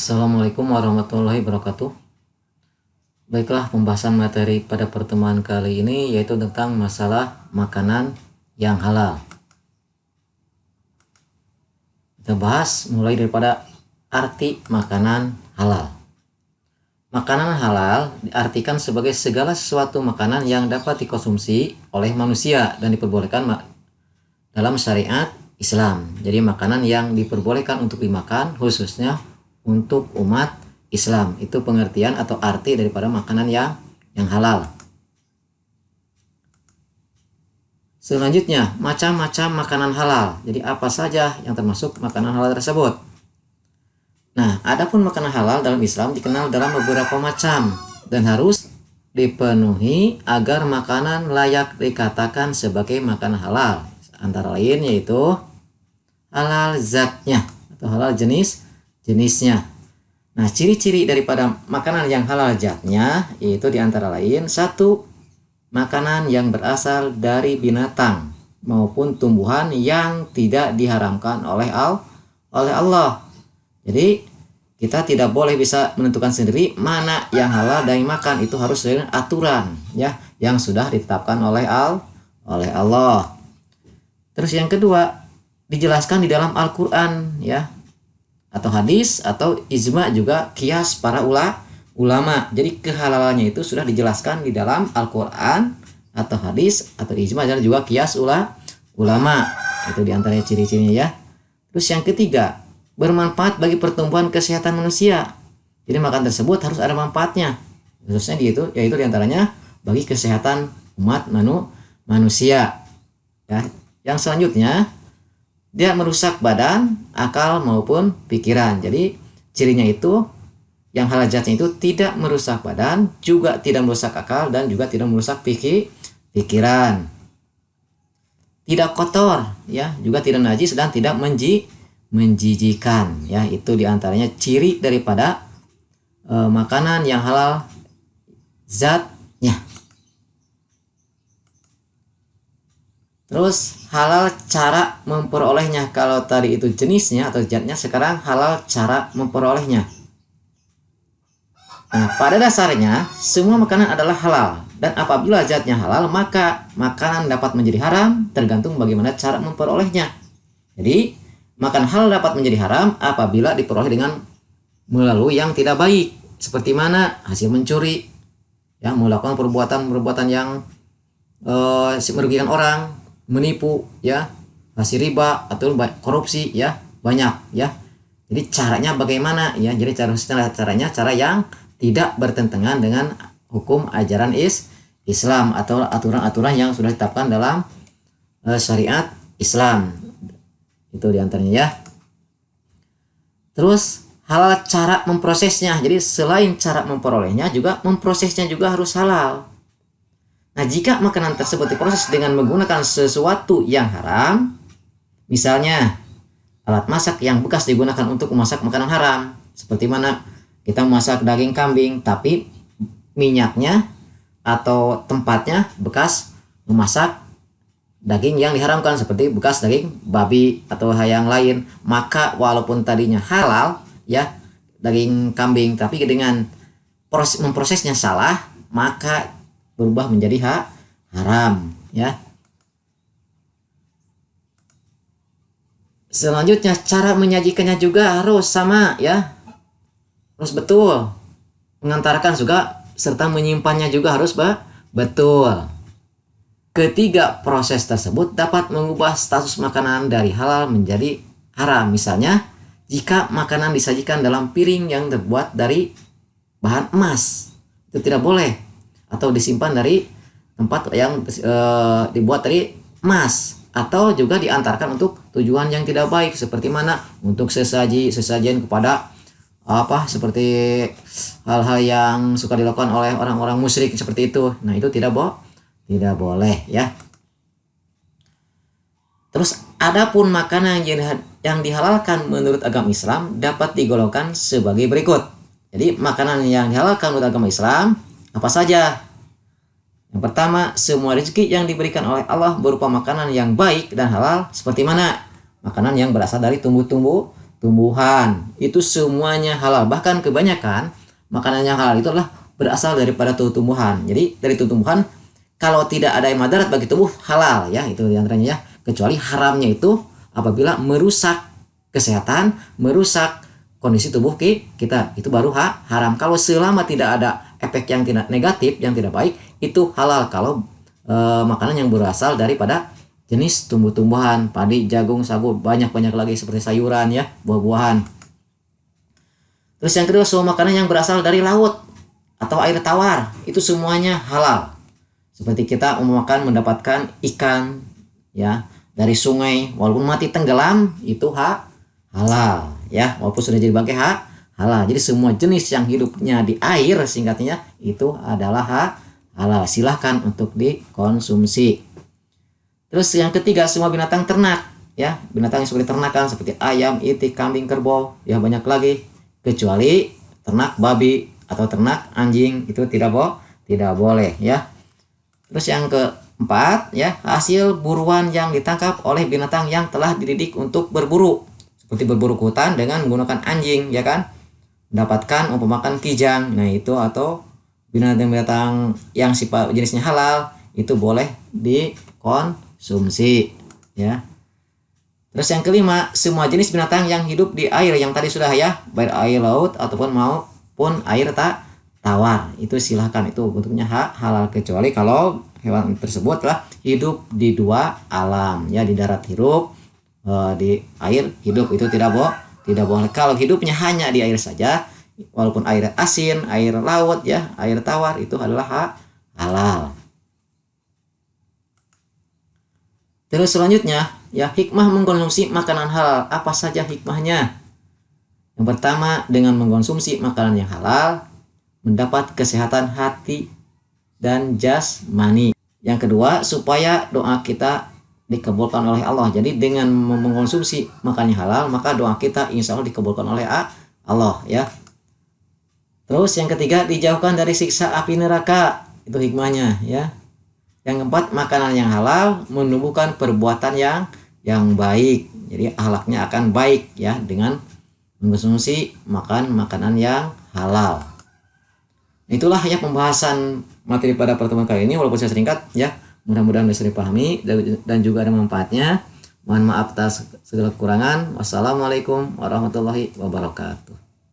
Assalamualaikum warahmatullahi wabarakatuh. Baiklah, pembahasan materi pada pertemuan kali ini yaitu tentang masalah makanan yang halal. Kita bahas mulai daripada arti makanan halal. Makanan halal diartikan sebagai segala sesuatu makanan yang dapat dikonsumsi oleh manusia dan diperbolehkan dalam syariat Islam. Jadi makanan yang diperbolehkan untuk dimakan khususnya untuk umat Islam. Itu pengertian atau arti daripada makanan yang halal. Selanjutnya, macam-macam makanan halal. Jadi apa saja yang termasuk makanan halal tersebut? Nah, adapun makanan halal dalam Islam dikenal dalam beberapa macam dan harus dipenuhi agar makanan layak dikatakan sebagai makanan halal. Antara lain yaitu halal zatnya atau halal jenisnya. Nah, ciri-ciri daripada makanan yang halal zatnya yaitu diantara lain: satu, makanan yang berasal dari binatang maupun tumbuhan yang tidak diharamkan oleh Allah. Jadi kita tidak boleh bisa menentukan sendiri mana yang halal dan makan, itu harus dengan aturan ya yang sudah ditetapkan oleh Allah. Terus yang kedua, dijelaskan di dalam Al-Qur'an ya, atau hadis atau ijma juga kias para ulama. Jadi kehalalannya itu sudah dijelaskan di dalam Al-Qur'an atau hadis atau ijma dan juga kias ulama. Itu diantaranya ciri-cirinya ya. Terus yang ketiga, bermanfaat bagi pertumbuhan kesehatan manusia. Jadi makan tersebut harus ada manfaatnya. Khususnya yaitu diantaranya bagi kesehatan umat manusia. Ya. Yang selanjutnya, dia merusak badan, akal maupun pikiran. Jadi cirinya itu yang halal zatnya itu tidak merusak badan, juga tidak merusak akal dan juga tidak merusak pikiran. Tidak kotor ya, juga tidak najis dan tidak menjijikan ya. Itu diantaranya ciri daripada makanan yang halal zatnya. Terus halal cara memperolehnya. Kalau tadi itu jenisnya atau zatnya, sekarang halal cara memperolehnya. Nah, pada dasarnya semua makanan adalah halal, dan apabila zatnya halal maka makanan dapat menjadi haram tergantung bagaimana cara memperolehnya. Jadi makan halal dapat menjadi haram apabila diperoleh dengan melalui yang tidak baik, seperti mana hasil mencuri ya, melakukan perbuatan yang merugikan orang, menipu ya, hasil riba atau korupsi ya, banyak ya. Jadi caranya bagaimana ya? Jadi caranya cara yang tidak bertentangan dengan hukum ajaran Islam atau aturan-aturan yang sudah ditetapkan dalam syariat Islam. Itu diantaranya ya. Terus halal cara memprosesnya. Jadi selain cara memperolehnya, juga memprosesnya juga harus halal. Nah, jika makanan tersebut diproses dengan menggunakan sesuatu yang haram, misalnya alat masak yang bekas digunakan untuk memasak makanan haram, seperti mana kita memasak daging kambing tapi minyaknya atau tempatnya bekas memasak daging yang diharamkan seperti bekas daging babi atau yang lain, maka walaupun tadinya halal ya daging kambing, tapi dengan memprosesnya salah, maka berubah menjadi haram ya. Selanjutnya cara menyajikannya juga harus sama ya, harus betul. Mengantarkan juga serta menyimpannya juga harus betul. Ketiga, proses tersebut dapat mengubah status makanan dari halal menjadi haram. Misalnya jika makanan disajikan dalam piring yang terbuat dari bahan emas, itu tidak boleh, atau disimpan dari tempat yang dibuat dari emas, atau juga diantarkan untuk tujuan yang tidak baik, seperti mana untuk sesajian kepada seperti hal-hal yang suka dilakukan oleh orang-orang musyrik seperti itu. Nah, itu tidak boleh ya. Terus adapun makanan yang dihalalkan menurut agama Islam dapat digolongkan sebagai berikut. Jadi makanan yang dihalalkan menurut agama Islam apa saja? Yang pertama, semua rezeki yang diberikan oleh Allah berupa makanan yang baik dan halal, seperti mana? Makanan yang berasal dari tumbuh-tumbuhan tumbuhan, itu semuanya halal. Bahkan kebanyakan makanan yang halal itu adalah berasal daripada tumbuhan. Jadi dari tumbuhan kalau tidak ada yang madarat bagi tubuh halal ya, itu diantaranya ya. Kecuali haramnya itu apabila merusak kesehatan, merusak kondisi tubuh kita, itu baru haram. Kalau selama tidak ada efek yang tidak negatif, yang tidak baik, itu halal kalau makanan yang berasal daripada jenis tumbuh-tumbuhan, padi, jagung, sagu, banyak-banyak lagi seperti sayuran ya, buah-buahan. Terus yang kedua, semua makanan yang berasal dari laut atau air tawar, itu semuanya halal. Seperti kita memakan mendapatkan ikan ya dari sungai, walaupun mati tenggelam itu halal ya, walaupun sudah jadi bangkai halal. Jadi semua jenis yang hidupnya di air singkatnya itu adalah halal. Silahkan untuk dikonsumsi. Terus yang ketiga, semua binatang ternak ya, binatang yang seperti ternakan seperti ayam, itik, kambing, kerbau ya, banyak lagi, kecuali ternak babi atau ternak anjing, itu tidak boleh ya. Terus yang keempat ya, hasil buruan yang ditangkap oleh binatang yang telah dididik untuk berburu, seperti berburu ke hutan dengan menggunakan anjing ya kan, mendapatkan makan kijang, nah itu, atau binatang-binatang yang sifat jenisnya halal itu boleh dikonsumsi ya. Terus yang kelima, semua jenis binatang yang hidup di air yang tadi sudah ya, baik air laut ataupun maupun air tawar, itu silahkan, itu bentuknya halal, kecuali kalau hewan tersebut telah hidup di dua alam ya, di darat hidup, di air hidup, itu tidak boleh. Kalau hidupnya hanya di air saja, walaupun air asin, air laut ya, air tawar, itu adalah halal. Terus selanjutnya ya, hikmah mengkonsumsi makanan halal, apa saja hikmahnya? Yang pertama, dengan mengkonsumsi makanan yang halal mendapat kesehatan hati dan jasmani. Yang kedua, supaya doa kita dikabulkan oleh Allah. Jadi dengan mengkonsumsi makanan halal, maka doa kita insya Allah dikabulkan oleh Allah ya. Terus yang ketiga, dijauhkan dari siksa api neraka, itu hikmahnya ya. Yang keempat, makanan yang halal menumbuhkan perbuatan yang baik. Jadi akhlaknya akan baik ya dengan mengkonsumsi makanan yang halal. Itulah ya pembahasan materi pada pertemuan kali ini, walaupun saya singkat ya. Mudah-mudahan bisa dipahami dan juga ada manfaatnya. Mohon maaf atas segala kekurangan. Wassalamualaikum warahmatullahi wabarakatuh.